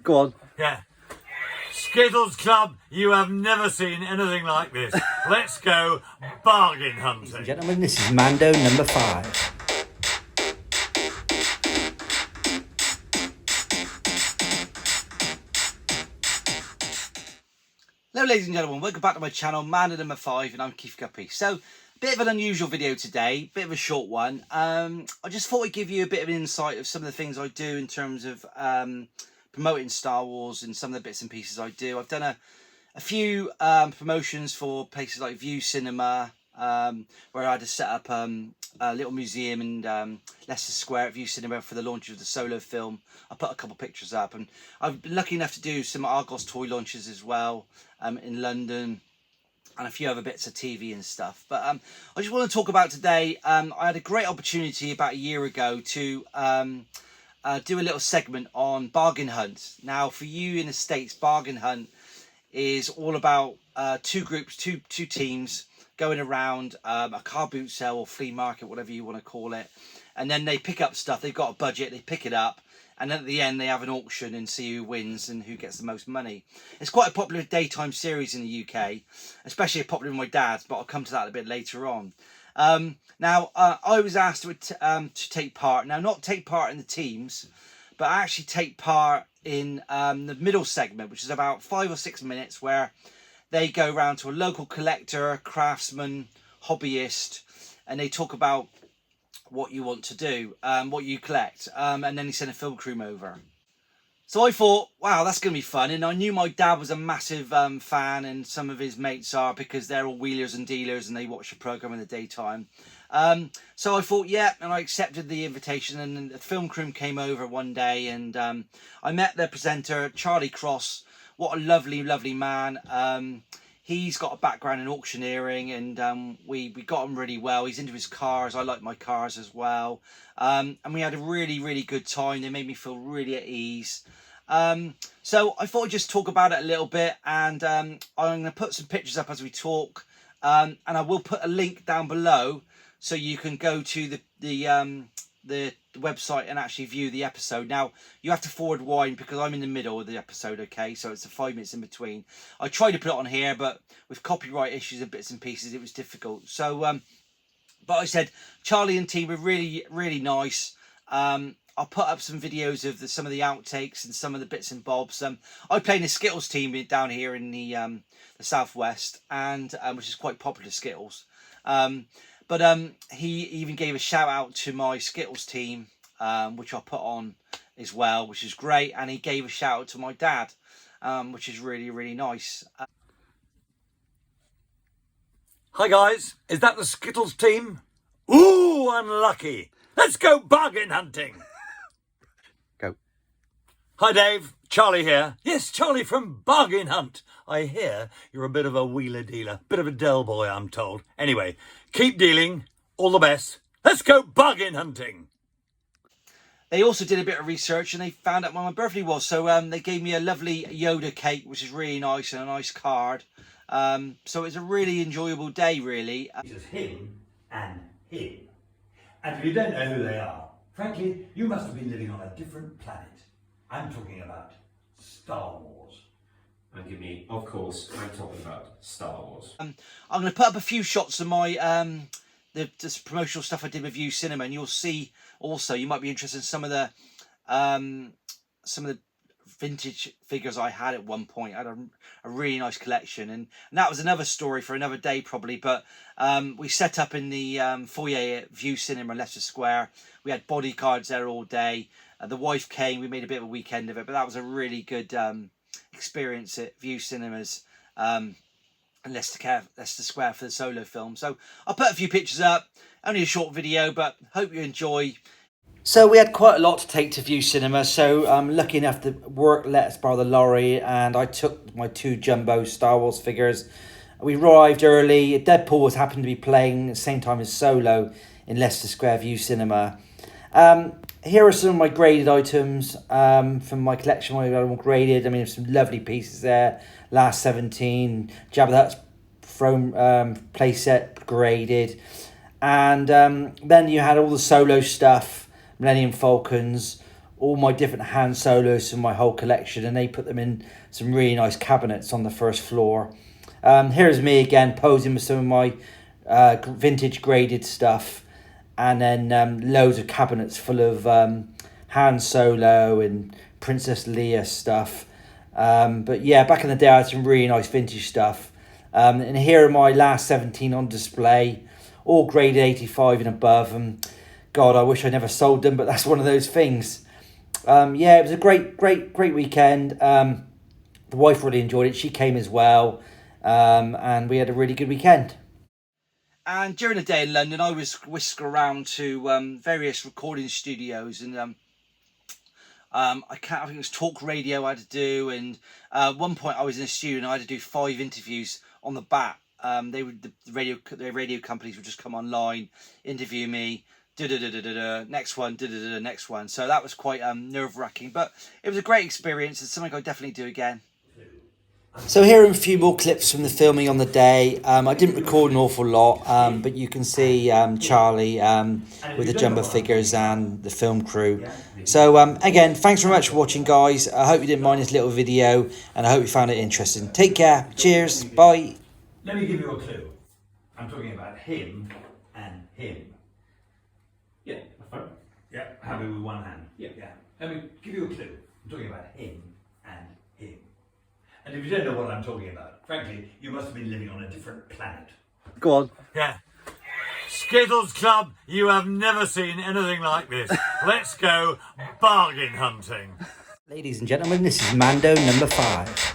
Go on. Yeah. Skittles Club, you have never seen anything like this. Let's go bargain hunting. Gentlemen, this is Mando number 5. Hello ladies and gentlemen, welcome back to my channel, Mando number 5, and I'm Keith Guppy. So, bit of an unusual video today, bit of a short one. I just thought I'd give you a bit of an insight of some of the things I do in terms of promoting Star Wars and some of the bits and pieces I do. I've done a few promotions for places like VUE Cinema, where I had to set up a little museum in Leicester Square at VUE Cinema for the launch of the Solo film. I put a couple of pictures up, and I've been lucky enough to do some Argos toy launches as well in London, and a few other bits of TV and stuff. But I just want to talk about today. I had a great opportunity about a year ago to do a little segment on bargain hunt. Now, for you in the States, bargain hunt is all about two groups, two teams going around a car boot sale or flea market, whatever you want to call it, and then they pick up stuff. They've got a budget, they pick it up, and then at the end they have an auction and see who wins and who gets the most money. It's quite a popular daytime series in the UK, especially popular with my dad, but I'll come to that a bit later on. Now, I was asked to take part. Now, not take part in the teams, but actually take part in the middle segment, which is about 5 or 6 minutes, where they go around to a local collector, craftsman, hobbyist, and they talk about what you want to do, what you collect, and then they send a film crew over. So I thought, wow, that's going to be fun. And I knew my dad was a massive fan, and some of his mates are, because they're all wheelers and dealers and they watch the programme in the daytime. So I thought, yeah, and I accepted the invitation, and then the film crew came over one day, and I met the presenter, Charlie Cross. What a lovely, lovely man. He's got a background in auctioneering, and we got on really well. He's into his cars. I like my cars as well. And we had a really, really good time. They made me feel really at ease. So I thought I'd just talk about it a little bit, and I'm going to put some pictures up as we talk. And I will put a link down below so you can go to the website and actually view the episode. Now, you have to forward wind because I'm in the middle of the episode, okay? So it's the 5 minutes in between. I tried to put it on here, but with copyright issues and bits and pieces, it was difficult. So, but I said, Charlie and team were really, really nice. I'll put up some videos of some of the outtakes and some of the bits and bobs. I play in the Skittles team down here in the Southwest, and which is quite popular, Skittles. But he even gave a shout out to my Skittles team, which I put on as well, which is great. And he gave a shout out to my dad, which is really, really nice. Hi guys, is that the Skittles team? Ooh, unlucky. Let's go bargain hunting. Go. Hi Dave, Charlie here. Yes, Charlie from Bargain Hunt. I hear you're a bit of a wheeler dealer, bit of a Dell boy, I'm told. Anyway, keep dealing, all the best. Let's go bargain hunting. They also did a bit of research, and they found out when my birthday was. So they gave me a lovely Yoda cake, which is really nice, and a nice card. So it's a really enjoyable day, really. It's him and him. And if you don't know who they are, frankly, you must have been living on a different planet. I'm talking about Star Wars. And give me, of course, I'm talking about Star Wars. I'm going to put up a few shots of my this promotional stuff I did with VUE Cinema, and you'll see also, you might be interested in some of the vintage figures I had at one point. I had a really nice collection, and that was another story for another day probably. But we set up in the foyer at VUE Cinema Leicester Square. We had bodyguards there all day. The wife came. We made a bit of a weekend of it, but that was a really good experience at VUE Cinemas and Leicester Square for the Solo film. So I'll put a few pictures up. Only a short video, but hope you enjoy. So we had quite a lot to take to VUE Cinema, so I'm lucky enough to work let us borrow the lorry, and I took my 2 jumbo Star Wars figures. We arrived early. Deadpool was happened to be playing at the same time as Solo in Leicester Square VUE Cinema. Here are some of my graded items from my collection. I got them graded. I mean, there's some lovely pieces there. Last 17, Jabba the Hutt's throne playset graded. And then you had all the Solo stuff, Millennium Falcons, all my different hand solos from my whole collection, and they put them in some really nice cabinets on the first floor. Here's me again posing with some of my vintage graded stuff, and then loads of cabinets full of Han Solo and Princess Leia stuff. But yeah, back in the day I had some really nice vintage stuff. And here are my last 17 on display, all graded 85 and above. And God, I wish I never sold them, but that's one of those things. Yeah, it was a great weekend. The wife really enjoyed it. She came as well. And we had a really good weekend. And during the day in London, I was whisked around to various recording studios, and I think it was talk radio I had to do, and at one point I was in a studio and I had to do 5 interviews on the bat. The radio companies would just come online, interview me, next one, next one. So that was quite nerve-wracking, but it was a great experience and something I'll definitely do again. So here are a few more clips from the filming on the day. I didn't record an awful lot, but you can see Charlie with the jumbo figures and the film crew. So again, thanks very much for watching, guys. I hope you didn't mind this little video, and I hope you found it interesting. Take care. Cheers. Bye. Let me give you a clue. I'm talking about him and him. Yeah, that's fine. Yeah, have it with one hand. Yeah. Let me give you a clue. I'm talking about him and him. And if you don't know what I'm talking about, frankly, you must have been living on a different planet. Go on. Yeah. Skittles Club, you have never seen anything like this. Let's go bargain hunting. Ladies and gentlemen, this is Mando number 5.